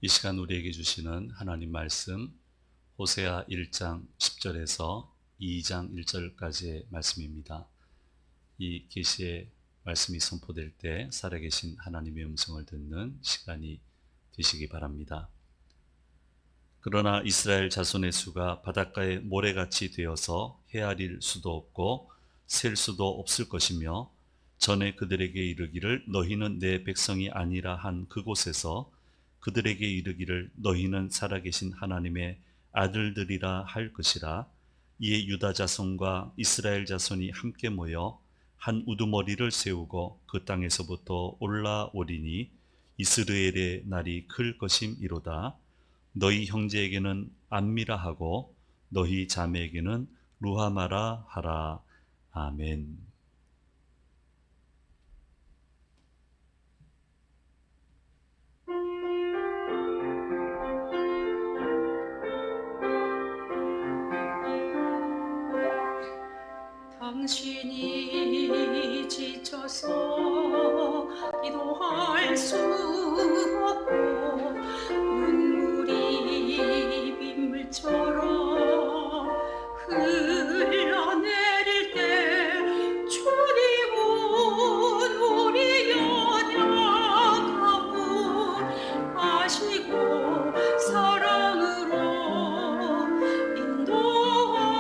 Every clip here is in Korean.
이 시간 우리에게 주시는 하나님 말씀 호세아 1장 10절에서 2장 1절까지의 말씀입니다. 이 계시의 말씀이 선포될 때 살아계신 하나님의 음성을 듣는 시간이 되시기 바랍니다. 그러나 이스라엘 자손의 수가 바닷가의 모래같이 되어서 헤아릴 수도 없고 셀 수도 없을 것이며, 전에 그들에게 이르기를 너희는 내 백성이 아니라 한 그곳에서 그들에게 이르기를 너희는 살아계신 하나님의 아들들이라 할 것이라. 이에 유다 자손과 이스라엘 자손이 함께 모여 한 우두머리를 세우고 그 땅에서부터 올라오리니 이스라엘의 날이 클 것임이로다. 너희 형제에게는 암미라 하고 너희 자매에게는 루하마라 하라. 아멘. 당신이 지쳐서 기도할 수 없고 눈물이 빗물처럼 흘러내릴 때 주님은 우리 연약함을 아시고 사랑으로 인도하시네.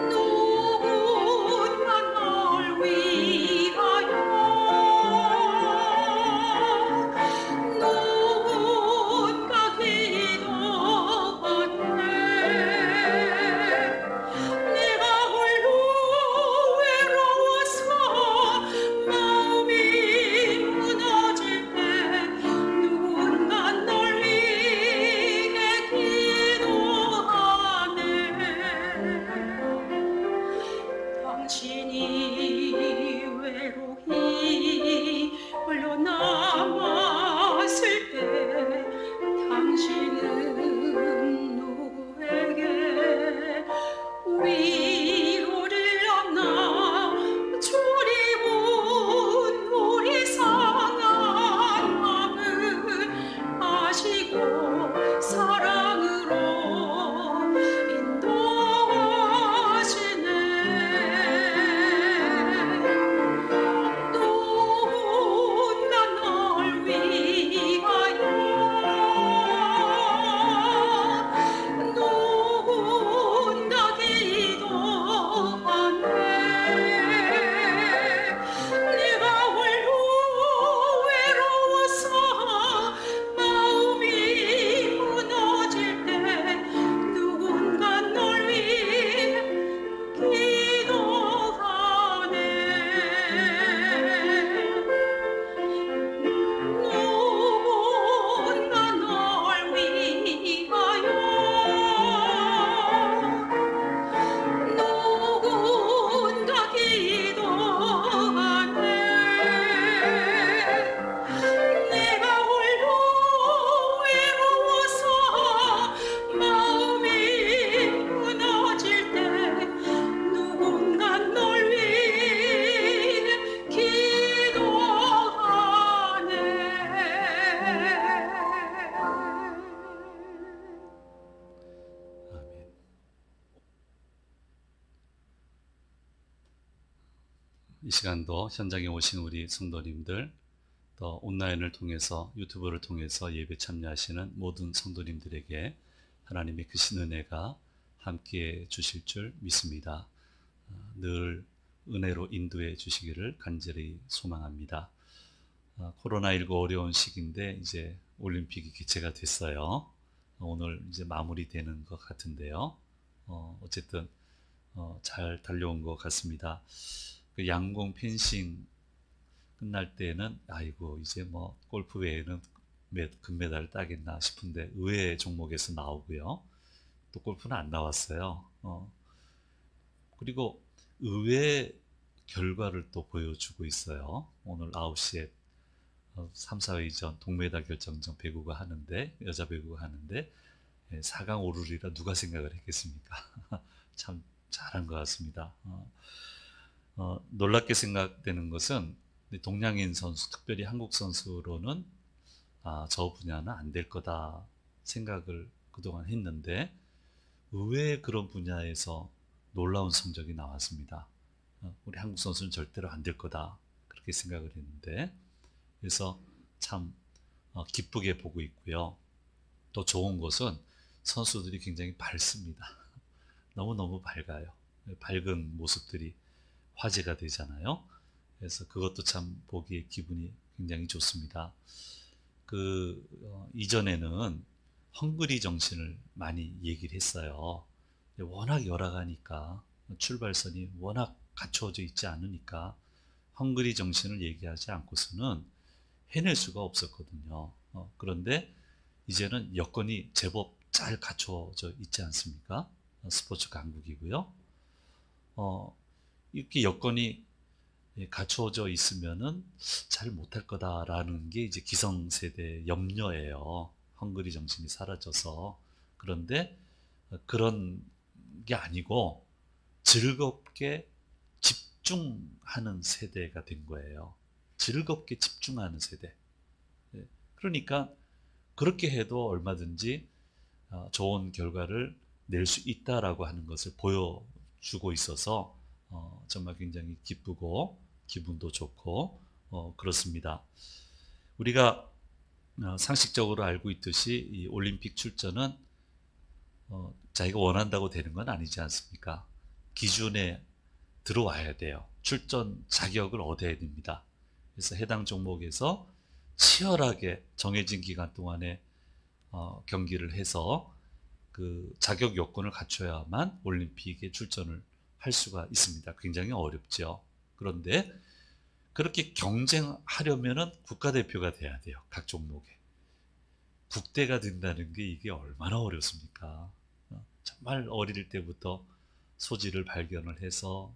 누군가 널 위하여 누군가 기도하네. 내가 홀로 외로워서 마음이 무너질 때 누군가 널 위해 기도하네. 당신이 외로이 홀로 남았을 때 당신은 누구에게 위로를 얻나. 주님은 우리 상한 마음을 아시고 사랑으로 인도하시네. 누군가 널 위하여 누군가 기도하네. 내가 홀로 외로워서 마음이 무너질 때 누군가 널 위해 기도하네. 누군가 널 위하여 누군가 기도하네. 내가 홀로 외로워서 마음이 무너질 때 누군가 널 위해 기도하네. 아멘. 이 시간도 현장에 오신 우리 성도님들, 또 온라인을 통해서 유튜브를 통해서 예배 참여하시는 모든 성도님들에게 하나님의 크신 은혜가 함께해 주실 줄 믿습니다. 늘 은혜로 인도해 주시기를 간절히 소망합니다. 코로나19 어려운 시기인데 이제 올림픽이 개최가 됐어요. 오늘 이제 마무리되는 것 같은데요. 어쨌든 잘 달려온 것 같습니다. 그 양궁 펜싱 끝날 때는 아이고 이제 뭐 골프 외에는 금메달을 따겠나 싶은데 의외의 종목에서 나오고요. 또 골프는 안 나왔어요. 그리고 의외의 결과를 또 보여주고 있어요. 오늘 9시에 3, 4회전 동메달 결정전 배구가 하는데, 여자 배구가 하는데 4강 오르리라 누가 생각을 했겠습니까? 참 잘한 것 같습니다. 놀랍게 생각되는 것은 동양인 선수, 특별히 한국 선수로는 저 분야는 안 될 거다 생각을 그동안 했는데 의외의 그런 분야에서 놀라운 성적이 나왔습니다. 우리 한국 선수는 절대로 안 될 거다 그렇게 생각을 했는데, 그래서 참 기쁘게 보고 있고요. 또 좋은 것은 선수들이 굉장히 밝습니다. 너무너무 밝아요. 밝은 모습들이 화제가 되잖아요. 그래서 그것도 참 보기에 기분이 굉장히 좋습니다. 이전에는 헝그리 정신을 많이 얘기를 했어요. 워낙 열악하니까, 출발선이 워낙 갖추어져 있지 않으니까 헝그리 정신을 얘기하지 않고서는 해낼 수가 없었거든요. 그런데 이제는 여건이 제법 잘 갖추어져 있지 않습니까? 스포츠 강국이고요. 이렇게 여건이 갖추어져 있으면은 잘 못할 거다라는 게 이제 기성세대의 염려예요. 헝그리 정신이 사라져서. 그런데 그런 게 아니고 즐겁게 집중하는 세대가 된 거예요. 즐겁게 집중하는 세대. 그러니까 그렇게 해도 얼마든지 좋은 결과를 낼 수 있다라고 하는 것을 보여주고 있어서 정말 굉장히 기쁘고 기분도 좋고 그렇습니다. 우리가 상식적으로 알고 있듯이 이 올림픽 출전은 자기가 원한다고 되는 건 아니지 않습니까? 기준에 들어와야 돼요. 출전 자격을 얻어야 됩니다. 그래서 해당 종목에서 치열하게 정해진 기간 동안에 경기를 해서 그 자격 요건을 갖춰야만 올림픽에 출전을 할 수가 있습니다. 굉장히 어렵죠. 그런데 그렇게 경쟁하려면은 국가대표가 돼야 돼요. 각 종목에. 국대가 된다는 게 이게 얼마나 어렵습니까? 정말 어릴 때부터 소질을 발견을 해서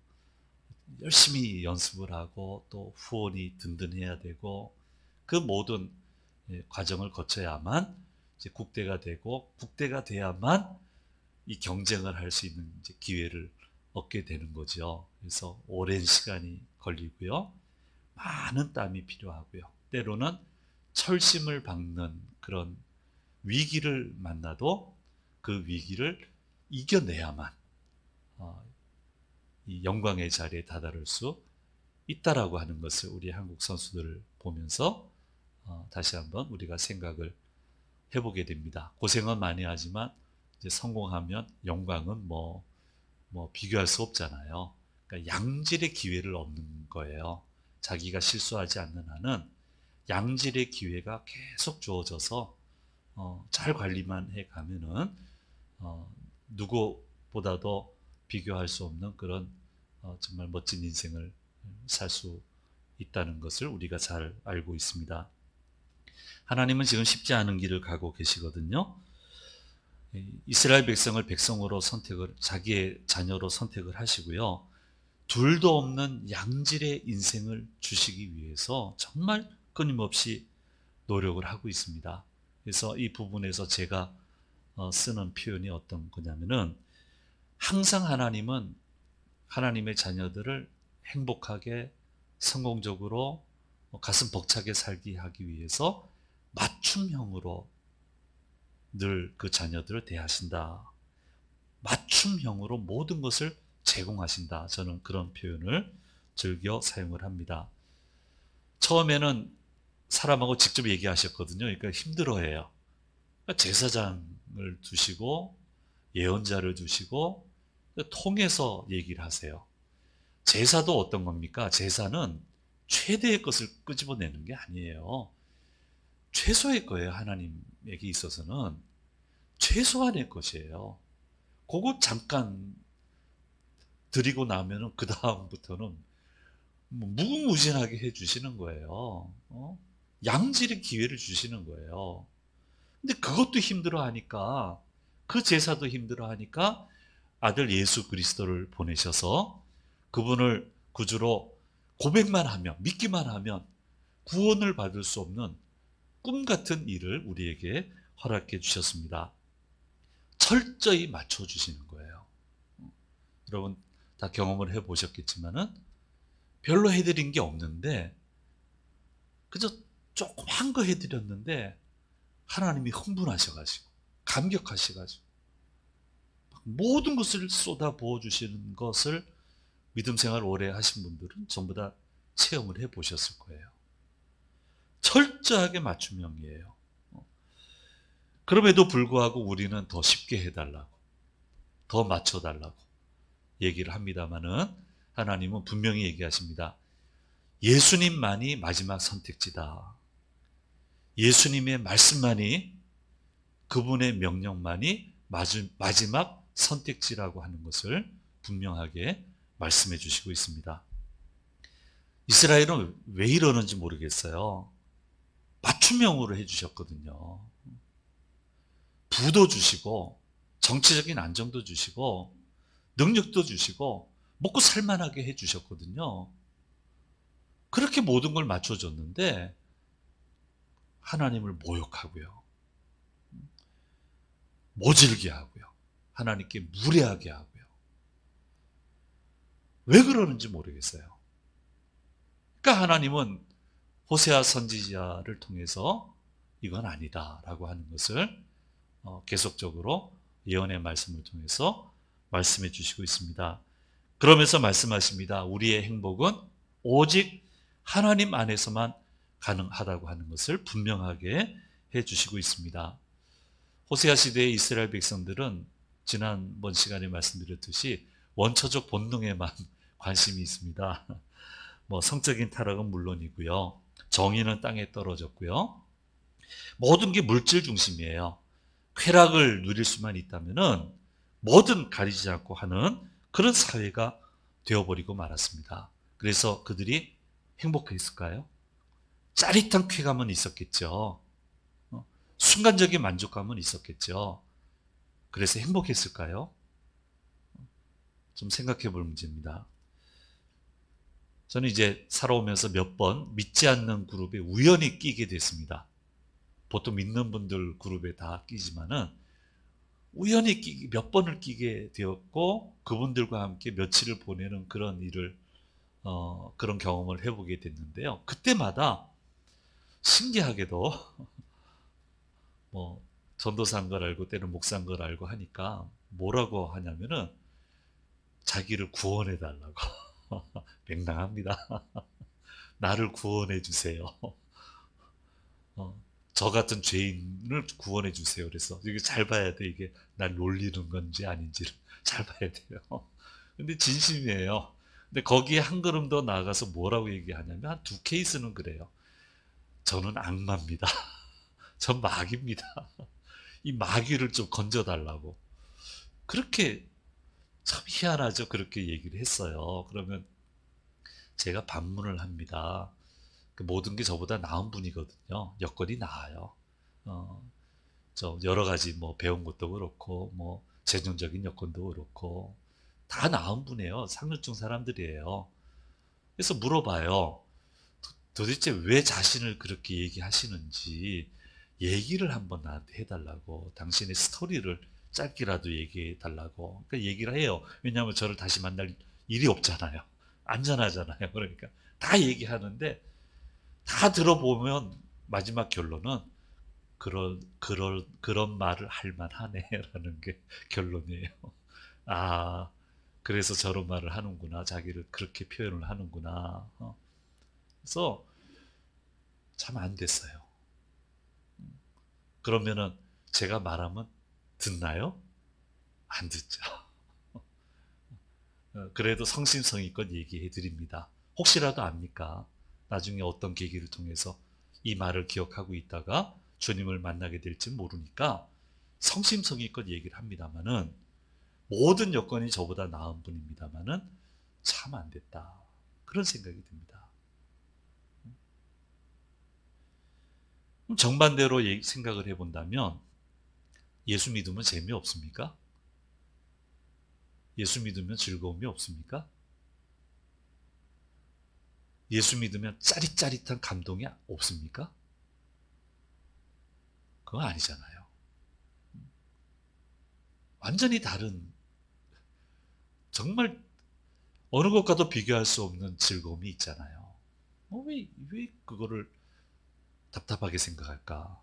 열심히 연습을 하고 또 후원이 든든해야 되고 그 모든 과정을 거쳐야만 이제 국대가 되고 국대가 돼야만 이 경쟁을 할 수 있는 이제 기회를 얻게 되는 거죠. 그래서 오랜 시간이 걸리고요. 많은 땀이 필요하고요. 때로는 철심을 박는 그런 위기를 만나도 그 위기를 이겨내야만 이 영광의 자리에 다다를 수 있다라고 하는 것을 우리 한국 선수들을 보면서 다시 한번 우리가 생각을 해보게 됩니다. 고생은 많이 하지만 이제 성공하면 영광은 뭐 비교할 수 없잖아요. 그러니까 양질의 기회를 얻는 거예요. 자기가 실수하지 않는 한은 양질의 기회가 계속 주어져서 잘 관리만 해 가면은 누구보다도 비교할 수 없는 그런 정말 멋진 인생을 살 수 있다는 것을 우리가 잘 알고 있습니다. 하나님은 지금 쉽지 않은 길을 가고 계시거든요. 이스라엘 백성을 백성으로 선택을, 자기의 자녀로 선택을 하시고요. 둘도 없는 양질의 인생을 주시기 위해서 정말 끊임없이 노력을 하고 있습니다. 그래서 이 부분에서 제가 쓰는 표현이 어떤 거냐면은 항상 하나님은 하나님의 자녀들을 행복하게 성공적으로 가슴 벅차게 살게 하기 위해서 맞춤형으로 늘 그 자녀들을 대하신다. 맞춤형으로 모든 것을 제공하신다. 저는 그런 표현을 즐겨 사용을 합니다. 처음에는 사람하고 직접 얘기하셨거든요. 그러니까 힘들어해요. 그러니까 제사장을 두시고 예언자를 두시고 통해서 얘기를 하세요. 제사도 어떤 겁니까? 제사는 최대의 것을 끄집어내는 게 아니에요. 최소의 거예요. 하나님에게 있어서는 최소한의 것이에요. 그거 잠깐 드리고 나면은 그 다음부터는 무궁무진하게 해주시는 거예요. 양질의 기회를 주시는 거예요. 근데 그것도 힘들어하니까, 그 제사도 힘들어하니까 아들 예수 그리스도를 보내셔서 그분을 구주로 고백만 하면, 믿기만 하면 구원을 받을 수 없는 꿈 같은 일을 우리에게 허락해 주셨습니다. 철저히 맞춰주시는 거예요. 여러분 다 경험을 해보셨겠지만은 별로 해드린 게 없는데 그저 조금 한 거 해드렸는데 하나님이 흥분하셔가지고 감격하셔가지고 모든 것을 쏟아 부어주시는 것을 믿음 생활 오래 하신 분들은 전부 다 체험을 해보셨을 거예요. 철저하게 맞춤형이에요. 그럼에도 불구하고 우리는 더 쉽게 해달라고, 더 맞춰달라고 얘기를 합니다마는 하나님은 분명히 얘기하십니다. 예수님만이 마지막 선택지다. 예수님의 말씀만이, 그분의 명령만이 마지막 선택지라고 하는 것을 분명하게 말씀해 주시고 있습니다. 이스라엘은 왜 이러는지 모르겠어요. 맞춤형으로 해주셨거든요. 부도 주시고 정치적인 안정도 주시고 능력도 주시고 먹고 살만하게 해주셨거든요. 그렇게 모든 걸 맞춰줬는데 하나님을 모욕하고요, 모질게 하고요, 하나님께 무례하게 하고요. 왜 그러는지 모르겠어요. 그러니까 하나님은 호세아 선지자를 통해서 이건 아니다라고 하는 것을 계속적으로 예언의 말씀을 통해서 말씀해 주시고 있습니다. 그러면서 말씀하십니다. 우리의 행복은 오직 하나님 안에서만 가능하다고 하는 것을 분명하게 해 주시고 있습니다. 호세아 시대의 이스라엘 백성들은 지난번 시간에 말씀드렸듯이 원초적 본능에만 관심이 있습니다. 성적인 타락은 물론이고요, 정의는 땅에 떨어졌고요, 모든 게 물질 중심이에요. 쾌락을 누릴 수만 있다면은 뭐든 가리지 않고 하는 그런 사회가 되어버리고 말았습니다. 그래서 그들이 행복했을까요? 짜릿한 쾌감은 있었겠죠. 순간적인 만족감은 있었겠죠. 그래서 행복했을까요? 좀 생각해 볼 문제입니다. 저는 이제 살아오면서 몇 번 믿지 않는 그룹에 우연히 끼게 됐습니다. 보통 믿는 분들 그룹에 다 끼지만은 우연히 몇 번을 끼게 되었고 그분들과 함께 며칠을 보내는 그런 일을 그런 경험을 해보게 됐는데요. 그때마다 신기하게도 전도사인 걸 알고 때는 목사인 걸 알고 하니까 뭐라고 하냐면은 자기를 구원해 달라고. 맹랑합니다. 나를 구원해 주세요. 저 같은 죄인을 구원해 주세요. 그래서 이게 잘 봐야 돼. 이게 날 놀리는 건지 아닌지를 잘 봐야 돼요. 근데 진심이에요. 근데 거기에 한 걸음 더 나아가서 뭐라고 얘기하냐면 한 두 케이스는 그래요. 저는 악마입니다. 전 마귀입니다. 이 마귀를 좀 건져달라고. 그렇게 참 희한하죠. 그렇게 얘기를 했어요. 그러면 제가 반문을 합니다. 모든 게 저보다 나은 분이거든요. 여건이 나아요. 여러 가지 배운 것도 그렇고 재정적인 여건도 그렇고 다 나은 분이에요. 상류층 사람들이에요. 그래서 물어봐요. 도대체 왜 자신을 그렇게 얘기하시는지 얘기를 한번 나한테 해달라고. 당신의 스토리를 짧게라도 얘기해 달라고. 그러니까 얘기를 해요. 왜냐하면 저를 다시 만날 일이 없잖아요. 안전하잖아요. 그러니까 다 얘기하는데 다 들어보면 마지막 결론은 그런 말을 할 만하네라는 게 결론이에요. 아, 그래서 저런 말을 하는구나. 자기를 그렇게 표현을 하는구나. 그래서 참 안 됐어요. 그러면은 제가 말하면 듣나요? 안 듣죠. 그래도 성심성의껏 얘기해 드립니다. 혹시라도 압니까? 나중에 어떤 계기를 통해서 이 말을 기억하고 있다가 주님을 만나게 될지 모르니까 성심성의껏 얘기를 합니다만은 모든 여건이 저보다 나은 분입니다만은 참 안 됐다. 그런 생각이 듭니다. 정반대로 생각을 해본다면 예수 믿으면 재미없습니까? 예수 믿으면 즐거움이 없습니까? 예수 믿으면 짜릿짜릿한 감동이 없습니까? 그건 아니잖아요. 완전히 다른, 정말 어느 것과도 비교할 수 없는 즐거움이 있잖아요. 왜 그거를 답답하게 생각할까?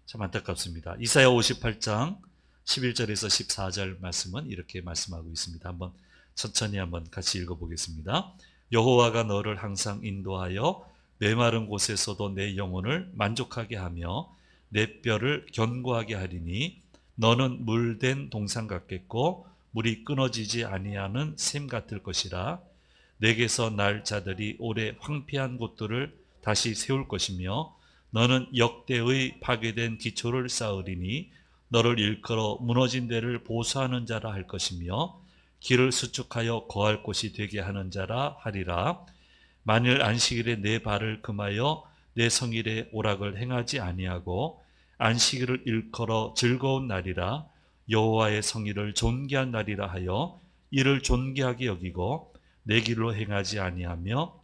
참 안타깝습니다. 이사야 58장 11절에서 14절 말씀은 이렇게 말씀하고 있습니다. 한번 천천히 한번 같이 읽어보겠습니다. 여호와가 너를 항상 인도하여 메마른 곳에서도 내 영혼을 만족하게 하며 내 뼈를 견고하게 하리니 너는 물된 동산 같겠고 물이 끊어지지 아니하는 샘 같을 것이라. 내게서 날 자들이 오래 황폐한 곳들을 다시 세울 것이며 너는 역대의 파괴된 기초를 쌓으리니 너를 일컬어 무너진 데를 보수하는 자라 할 것이며 길을 수축하여 거할 곳이 되게 하는 자라 하리라. 만일 안식일에 내 발을 금하여 내 성일에 오락을 행하지 아니하고 안식일을 일컬어 즐거운 날이라 여호와의 성일을 존귀한 날이라 하여 이를 존귀하게 여기고 내 길로 행하지 아니하며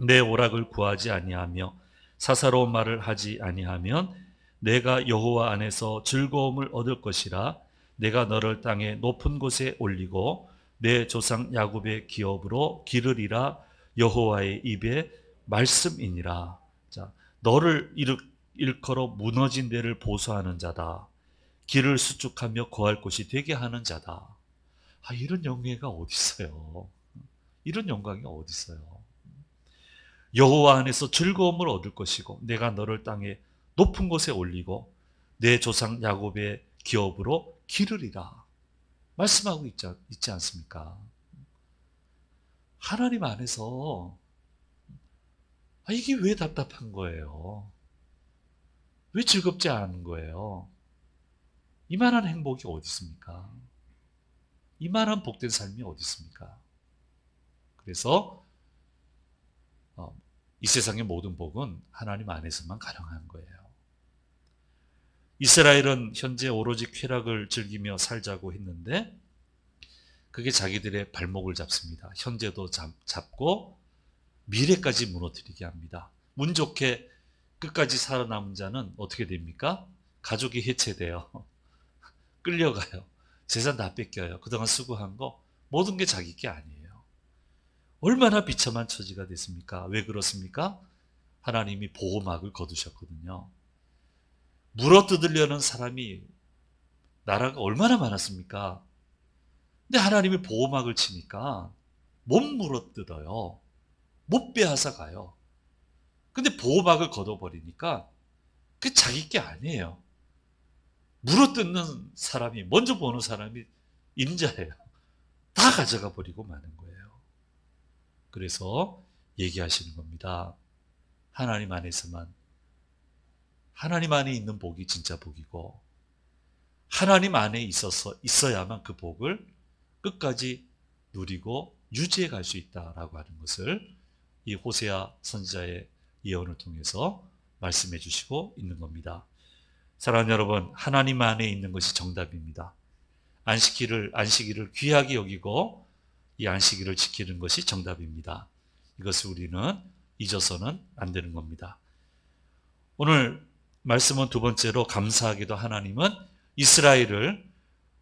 내 오락을 구하지 아니하며 사사로운 말을 하지 아니하면 내가 여호와 안에서 즐거움을 얻을 것이라. 내가 너를 땅의 높은 곳에 올리고 내 조상 야곱의 기업으로 기르리라. 여호와의 입의 말씀이니라. 자, 너를 일컬어 무너진 데를 보수하는 자다. 길을 수축하며 거할 곳이 되게 하는 자다. 이런 영예가 어디 있어요? 이런 영광이 어디 있어요? 여호와 안에서 즐거움을 얻을 것이고 내가 너를 땅에 높은 곳에 올리고 내 조상 야곱의 기업으로 기르리라 말씀하고 있지 않습니까? 하나님 안에서 이게 왜 답답한 거예요? 왜 즐겁지 않은 거예요? 이만한 행복이 어디 있습니까? 이만한 복된 삶이 어디 있습니까? 그래서 이 세상의 모든 복은 하나님 안에서만 가능한 거예요. 이스라엘은 현재 오로지 쾌락을 즐기며 살자고 했는데 그게 자기들의 발목을 잡습니다. 현재도 잡고 미래까지 무너뜨리게 합니다. 운 좋게 끝까지 살아남은 자는 어떻게 됩니까? 가족이 해체돼요. 끌려가요. 재산 다 뺏겨요. 그동안 수고한 거 모든 게 자기 게 아니에요. 얼마나 비참한 처지가 됐습니까? 왜 그렇습니까? 하나님이 보호막을 거두셨거든요. 물어뜯으려는 사람이 나라가 얼마나 많았습니까? 근데 하나님이 보호막을 치니까 못 물어뜯어요. 못 빼앗아 가요. 근데 보호막을 걷어버리니까 그게 자기 게 아니에요. 물어뜯는 사람이, 먼저 보는 사람이 임자예요. 다 가져가 버리고 마는 거예요. 그래서 얘기하시는 겁니다. 하나님 안에서만, 하나님 안에 있는 복이 진짜 복이고 하나님 안에 있어야만 그 복을 끝까지 누리고 유지해 갈 수 있다라고 하는 것을 이 호세아 선지자의 예언을 통해서 말씀해 주시고 있는 겁니다. 사랑하는 여러분, 하나님 안에 있는 것이 정답입니다. 안식일을 귀하게 여기고 이 안식일을 지키는 것이 정답입니다. 이것을 우리는 잊어서는 안 되는 겁니다. 오늘 말씀은 두 번째로 감사하게도 하나님은 이스라엘을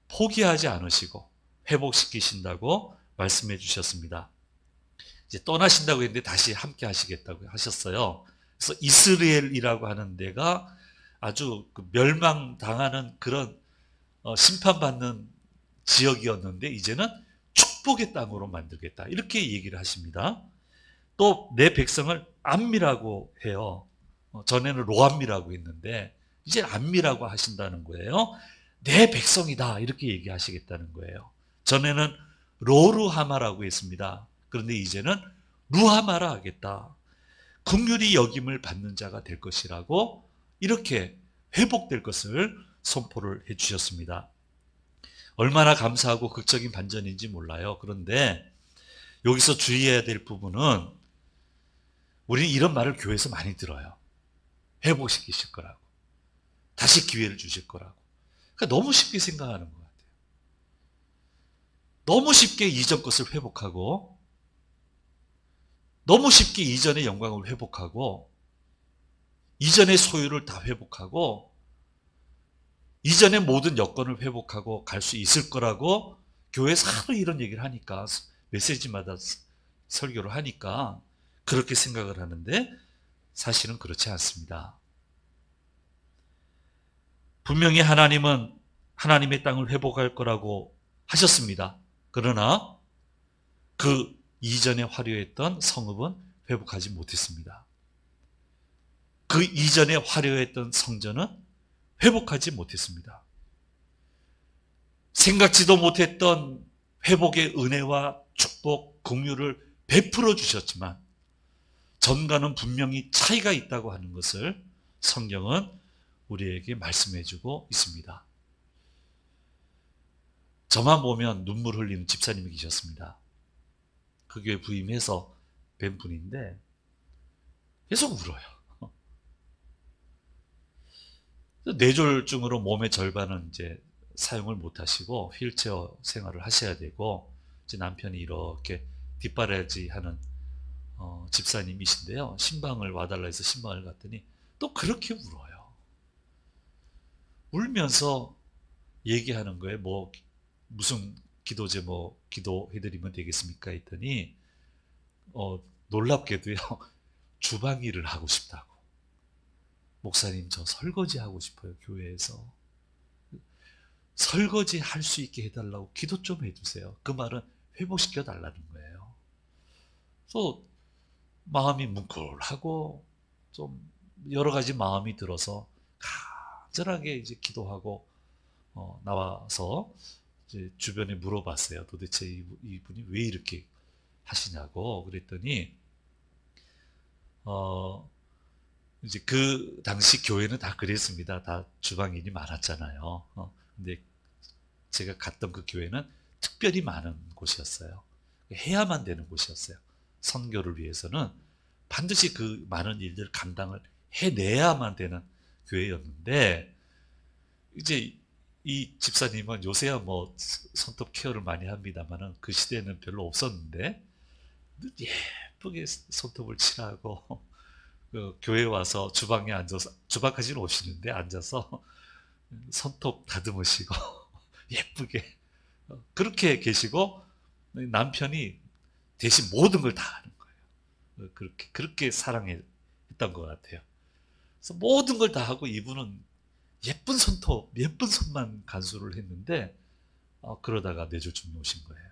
포기하지 않으시고 회복시키신다고 말씀해 주셨습니다. 이제 떠나신다고 했는데 다시 함께 하시겠다고 하셨어요. 그래서 이스라엘이라고 하는 데가 아주 멸망당하는 그런 심판받는 지역이었는데 이제는 축복의 땅으로 만들겠다. 이렇게 얘기를 하십니다. 또 내 백성을 암미라고 해요. 전에는 로암미라고 했는데 이제 암미라고 하신다는 거예요. 내 백성이다. 이렇게 얘기하시겠다는 거예요. 전에는 로루하마라고 했습니다. 그런데 이제는 루하마라 하겠다. 긍휼히 여김을 받는 자가 될 것이라고 이렇게 회복될 것을 선포를 해 주셨습니다. 얼마나 감사하고 극적인 반전인지 몰라요. 그런데 여기서 주의해야 될 부분은 우리는 이런 말을 교회에서 많이 들어요. 회복시키실 거라고. 다시 기회를 주실 거라고. 그러니까 너무 쉽게 생각하는 것 같아요. 너무 쉽게 이전 것을 회복하고 너무 쉽게 이전의 영광을 회복하고 이전의 소유를 다 회복하고 이전의 모든 여건을 회복하고 갈 수 있을 거라고 교회에서 하도 이런 얘기를 하니까 메시지마다 설교를 하니까 그렇게 생각을 하는데 사실은 그렇지 않습니다. 분명히 하나님은 하나님의 땅을 회복할 거라고 하셨습니다. 그러나 그 이전에 화려했던 성읍은 회복하지 못했습니다. 그 이전에 화려했던 성전은 회복하지 못했습니다. 생각지도 못했던 회복의 은혜와 축복, 긍휼을 베풀어 주셨지만 전과는 분명히 차이가 있다고 하는 것을 성경은 우리에게 말씀해 주고 있습니다. 저만 보면 눈물 흘리는 집사님이 계셨습니다. 그 교회 부임해서 뵌 분인데 계속 울어요. 뇌졸중으로 몸의 절반은 이제 사용을 못 하시고 휠체어 생활을 하셔야 되고, 이제 남편이 이렇게 뒷바라지 하는 집사님이신데요. 신방을 와달라 해서 신방을 갔더니 또 그렇게 울어요. 울면서 얘기하는 거예요. 뭐 무슨 기도 제목 기도해드리면 되겠습니까? 했더니 놀랍게도요. 주방 일을 하고 싶다고. 목사님, 저 설거지 하고 싶어요. 교회에서. 설거지 할 수 있게 해달라고 기도 좀 해주세요. 그 말은 회복시켜 달라는 거예요. 그래서 마음이 뭉클하고 좀 여러 가지 마음이 들어서 간절하게 이제 기도하고 나와서 이제 주변에 물어봤어요. 도대체 이분이 왜 이렇게 하시냐고. 그랬더니 이제 그 당시 교회는 다 그랬습니다. 다 주방인이 많았잖아요. 근데 제가 갔던 그 교회는 특별히 많은 곳이었어요. 해야만 되는 곳이었어요. 선교를 위해서는 반드시 그 많은 일들 감당을 해내야만 되는 교회였는데, 이제 이 집사님은 요새야 뭐 손톱 케어를 많이 합니다만은 그 시대에는 별로 없었는데 예쁘게 손톱을 칠하고 그 교회 와서 주방에 앉아서, 주방까지는 오시는데 앉아서 손톱 다듬으시고 예쁘게 그렇게 계시고, 남편이 대신 모든 걸 다 하는 거예요. 그렇게 사랑했던 것 같아요. 그래서 모든 걸 다 하고 이분은 예쁜 손톱, 예쁜 손만 간수를 했는데 그러다가 뇌졸중이 오신 거예요.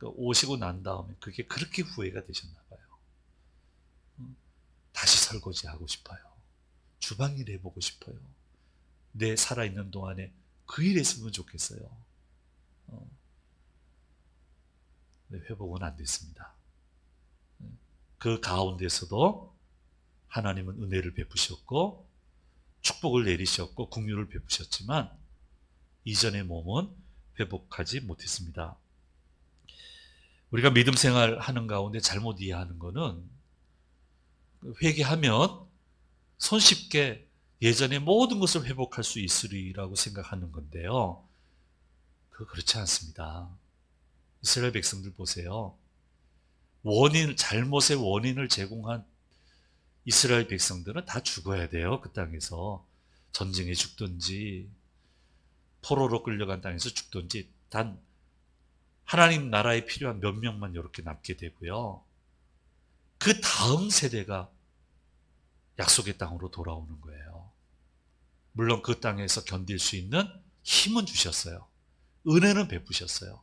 오시고 난 다음에 그게 그렇게 후회가 되셨나 봐요. 다시 설거지하고 싶어요. 주방일 해보고 싶어요. 내 살아있는 동안에 그 일 했으면 좋겠어요. 회복은 안 됐습니다. 그 가운데서도 하나님은 은혜를 베푸셨고 축복을 내리셨고 긍휼을 베푸셨지만 이전의 몸은 회복하지 못했습니다. 우리가 믿음 생활하는 가운데 잘못 이해하는 것은 회개하면 손쉽게 예전의 모든 것을 회복할 수 있으리라고 생각하는 건데요. 그렇지 않습니다. 이스라엘 백성들 보세요. 잘못의 원인을 제공한 이스라엘 백성들은 다 죽어야 돼요. 그 땅에서 전쟁에 죽든지 포로로 끌려간 땅에서 죽든지 단 하나님 나라에 필요한 몇 명만 이렇게 남게 되고요. 그 다음 세대가 약속의 땅으로 돌아오는 거예요. 물론 그 땅에서 견딜 수 있는 힘은 주셨어요. 은혜는 베푸셨어요.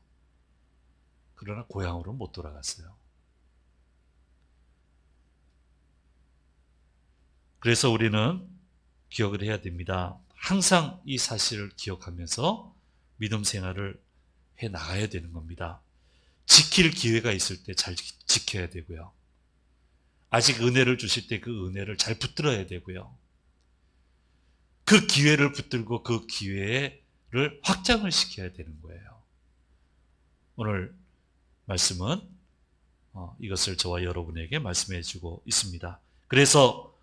그러나 고향으로 못 돌아갔어요. 그래서 우리는 기억을 해야 됩니다. 항상 이 사실을 기억하면서 믿음 생활을 해 나가야 되는 겁니다. 지킬 기회가 있을 때 잘 지켜야 되고요. 아직 은혜를 주실 때 그 은혜를 잘 붙들어야 되고요. 그 기회를 붙들고 그 기회를 확장을 시켜야 되는 거예요. 오늘 말씀은 이것을 저와 여러분에게 말씀해 주고 있습니다. 그래서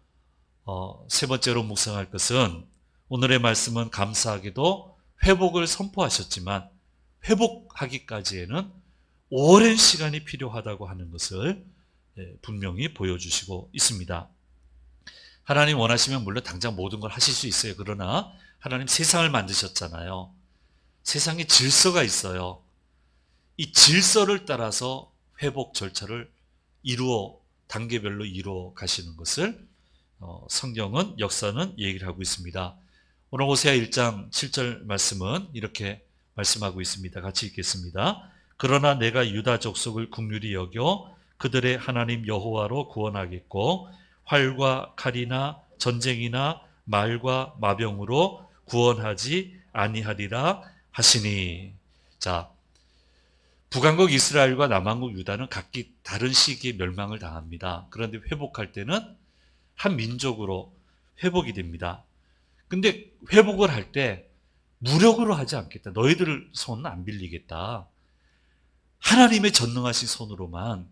세 번째로 묵상할 것은, 오늘의 말씀은 감사하게도 회복을 선포하셨지만 회복하기까지에는 오랜 시간이 필요하다고 하는 것을 분명히 보여주시고 있습니다. 하나님 원하시면 물론 당장 모든 걸 하실 수 있어요. 그러나 하나님 세상을 만드셨잖아요. 세상에 질서가 있어요. 이 질서를 따라서 회복 절차를 이루어 단계별로 이루어 가시는 것을 성경은, 역사는 얘기를 하고 있습니다. 오늘 호세아 1장 7절 말씀은 이렇게 말씀하고 있습니다. 같이 읽겠습니다. 그러나 내가 유다 족속을 긍휼히 여겨 그들의 하나님 여호와로 구원하겠고 활과 칼이나 전쟁이나 말과 마병으로 구원하지 아니하리라 하시니. 자, 북왕국 이스라엘과 남왕국 유다는 각기 다른 시기에 멸망을 당합니다. 그런데 회복할 때는 한 민족으로 회복이 됩니다. 근데 회복을 할 때 무력으로 하지 않겠다. 너희들 손은 안 빌리겠다. 하나님의 전능하신 손으로만,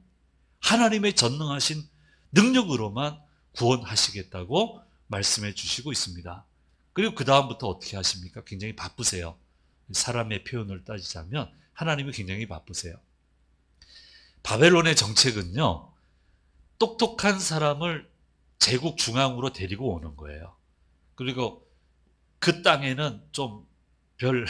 하나님의 전능하신 능력으로만 구원하시겠다고 말씀해 주시고 있습니다. 그리고 그 다음부터 어떻게 하십니까? 굉장히 바쁘세요. 사람의 표현을 따지자면 하나님이 굉장히 바쁘세요. 바벨론의 정책은요, 똑똑한 사람을 제국 중앙으로 데리고 오는 거예요. 그리고 그 땅에는 좀 별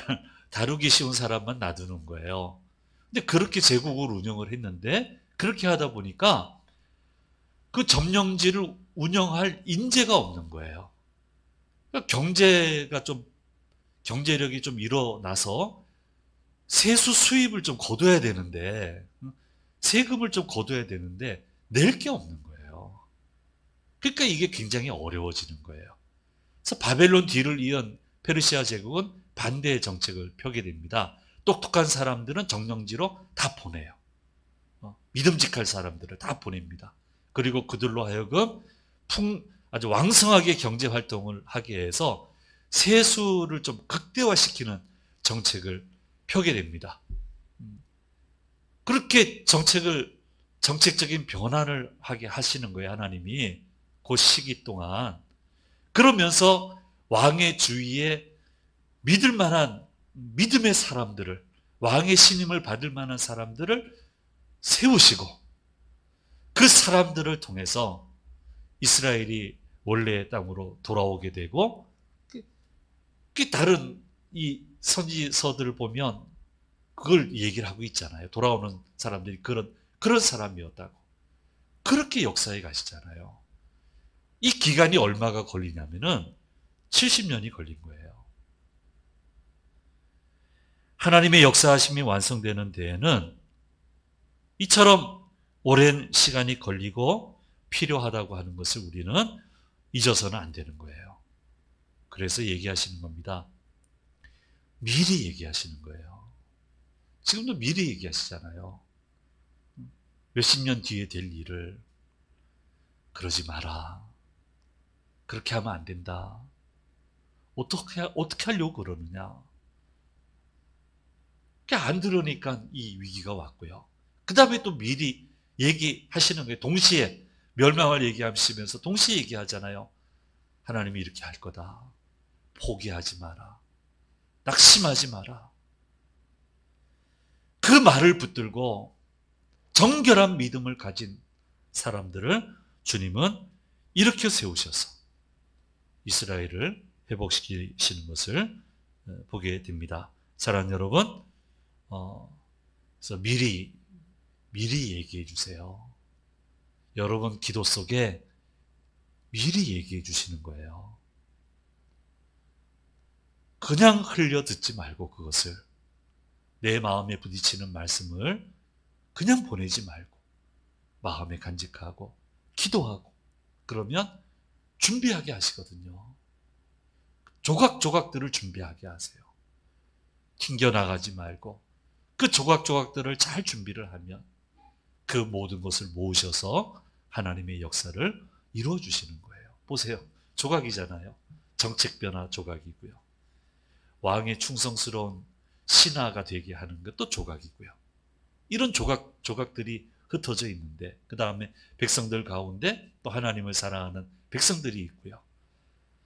다루기 쉬운 사람만 놔두는 거예요. 근데 그렇게 제국을 운영을 했는데, 그렇게 하다 보니까 그 점령지를 운영할 인재가 없는 거예요. 그러니까 경제력이 좀 일어나서 세수 수입을 좀 거둬야 되는데, 세금을 좀 거둬야 되는데 낼 게 없는 거예요. 그러니까 이게 굉장히 어려워지는 거예요. 그래서 바벨론 뒤를 이은 페르시아 제국은 반대의 정책을 펴게 됩니다. 똑똑한 사람들은 정령지로 다 보내요. 믿음직할 사람들을 다 보냅니다. 그리고 그들로 하여금 아주 왕성하게 경제 활동을 하게 해서 세수를 좀 극대화시키는 정책을 펴게 됩니다. 그렇게 정책적인 변화를 하게 하시는 거예요, 하나님이. 그 시기 동안. 그러면서 왕의 주위에 믿을 만한 믿음의 사람들을, 왕의 신임을 받을 만한 사람들을 세우시고, 그 사람들을 통해서 이스라엘이 원래의 땅으로 돌아오게 되고, 다른 이 선지서들을 보면 그걸 얘기를 하고 있잖아요. 돌아오는 사람들이 그런 사람이었다고. 그렇게 역사에 가시잖아요. 이 기간이 얼마가 걸리냐면은 70년이 걸린 거예요. 하나님의 역사하심이 완성되는 데에는 이처럼 오랜 시간이 걸리고 필요하다고 하는 것을 우리는 잊어서는 안 되는 거예요. 그래서 얘기하시는 겁니다. 미리 얘기하시는 거예요. 지금도 미리 얘기하시잖아요. 몇십 년 뒤에 될 일을. 그러지 마라. 그렇게 하면 안 된다. 어떻게 하려고 그러느냐. 안 들으니까 이 위기가 왔고요. 그 다음에 또 미리 얘기하시는 거예요. 동시에 멸망을 얘기하시면서 동시에 얘기하잖아요. 하나님이 이렇게 할 거다. 포기하지 마라. 낙심하지 마라. 그 말을 붙들고 정결한 믿음을 가진 사람들을 주님은 이렇게 세우셔서 이스라엘을 회복시키시는 것을 보게 됩니다. 사랑하는 여러분, 그래서 미리 얘기해 주세요. 여러분 기도 속에 미리 얘기해 주시는 거예요. 그냥 흘려 듣지 말고 그것을, 내 마음에 부딪히는 말씀을 그냥 보내지 말고 마음에 간직하고 기도하고, 그러면 준비하게 하시거든요. 조각조각들을 준비하게 하세요. 튕겨나가지 말고 그 조각조각들을 잘 준비를 하면 그 모든 것을 모으셔서 하나님의 역사를 이루어 주시는 거예요. 보세요. 조각이잖아요. 정책 변화 조각이고요. 왕의 충성스러운 신하가 되게 하는 것도 조각이고요. 이런 조각들이 흩어져 있는데, 그 다음에 백성들 가운데 또 하나님을 사랑하는 백성들이 있고요.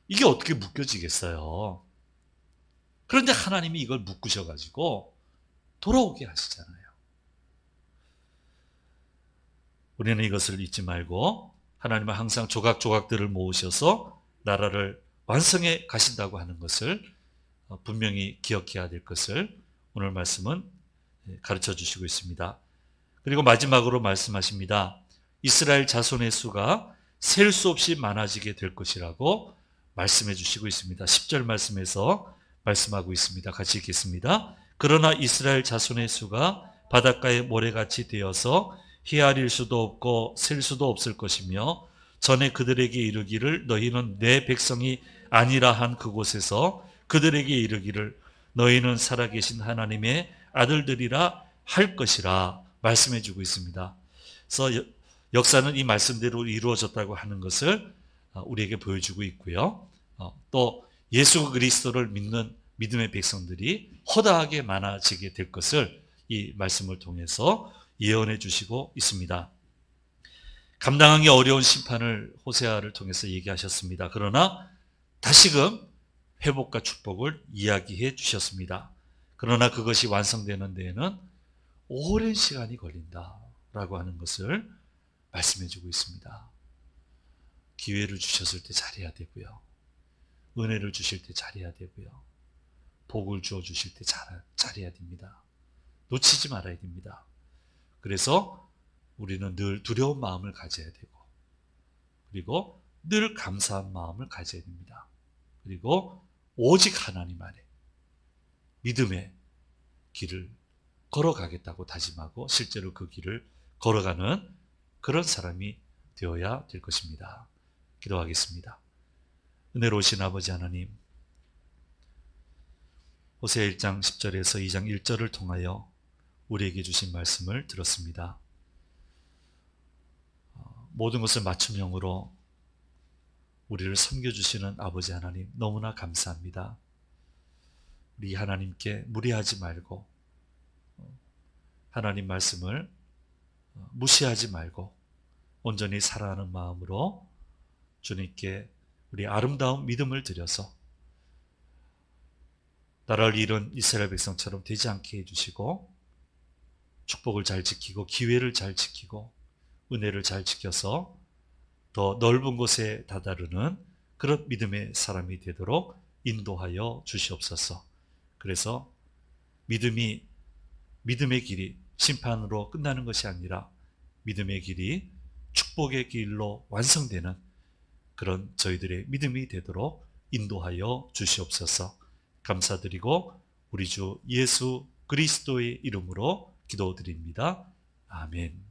이게 어떻게 묶여지겠어요? 그런데 하나님이 이걸 묶으셔가지고 돌아오게 하시잖아요. 우리는 이것을 잊지 말고 하나님은 항상 조각조각들을 모으셔서 나라를 완성해 가신다고 하는 것을 분명히 기억해야 될 것을 오늘 말씀은 가르쳐 주시고 있습니다. 그리고 마지막으로 말씀하십니다. 이스라엘 자손의 수가 셀 수 없이 많아지게 될 것이라고 말씀해 주시고 있습니다. 10절 말씀에서 말씀하고 있습니다. 같이 읽겠습니다. 그러나 이스라엘 자손의 수가 바닷가의 모래같이 되어서 헤아릴 수도 없고 셀 수도 없을 것이며 전에 그들에게 이르기를 너희는 내 백성이 아니라 한 그곳에서 그들에게 이르기를 너희는 살아계신 하나님의 아들들이라 할 것이라 말씀해 주고 있습니다. 그래서 역사는 이 말씀대로 이루어졌다고 하는 것을 우리에게 보여주고 있고요. 또 예수 그리스도를 믿는 믿음의 백성들이 허다하게 많아지게 될 것을 이 말씀을 통해서 예언해 주시고 있습니다. 감당하기 어려운 심판을 호세아를 통해서 얘기하셨습니다. 그러나 다시금 회복과 축복을 이야기해 주셨습니다. 그러나 그것이 완성되는 데에는 오랜 시간이 걸린다라고 하는 것을 말씀해 주고 있습니다. 기회를 주셨을 때 잘해야 되고요. 은혜를 주실 때 잘해야 되고요. 복을 주어 주실 때 잘해야 됩니다. 놓치지 말아야 됩니다. 그래서 우리는 늘 두려운 마음을 가져야 되고, 그리고 늘 감사한 마음을 가져야 됩니다. 그리고 오직 하나님 안에 믿음의 길을 걸어가겠다고 다짐하고 실제로 그 길을 걸어가는 그런 사람이 되어야 될 것입니다. 기도하겠습니다. 은혜로우신 아버지 하나님, 호세아 1장 10절에서 2장 1절을 통하여 우리에게 주신 말씀을 들었습니다. 모든 것을 맞춤형으로 우리를 섬겨주시는 아버지 하나님 너무나 감사합니다. 우리 하나님께 무리하지 말고 하나님 말씀을 무시하지 말고 온전히 사랑하는 마음으로 주님께 우리 아름다운 믿음을 드려서 나라를 잃은 이스라엘 백성처럼 되지 않게 해주시고 축복을 잘 지키고 기회를 잘 지키고 은혜를 잘 지켜서 더 넓은 곳에 다다르는 그런 믿음의 사람이 되도록 인도하여 주시옵소서. 그래서 믿음의 길이 심판으로 끝나는 것이 아니라 믿음의 길이 축복의 길로 완성되는 그런 저희들의 믿음이 되도록 인도하여 주시옵소서. 감사드리고 우리 주 예수 그리스도의 이름으로 기도드립니다. 아멘.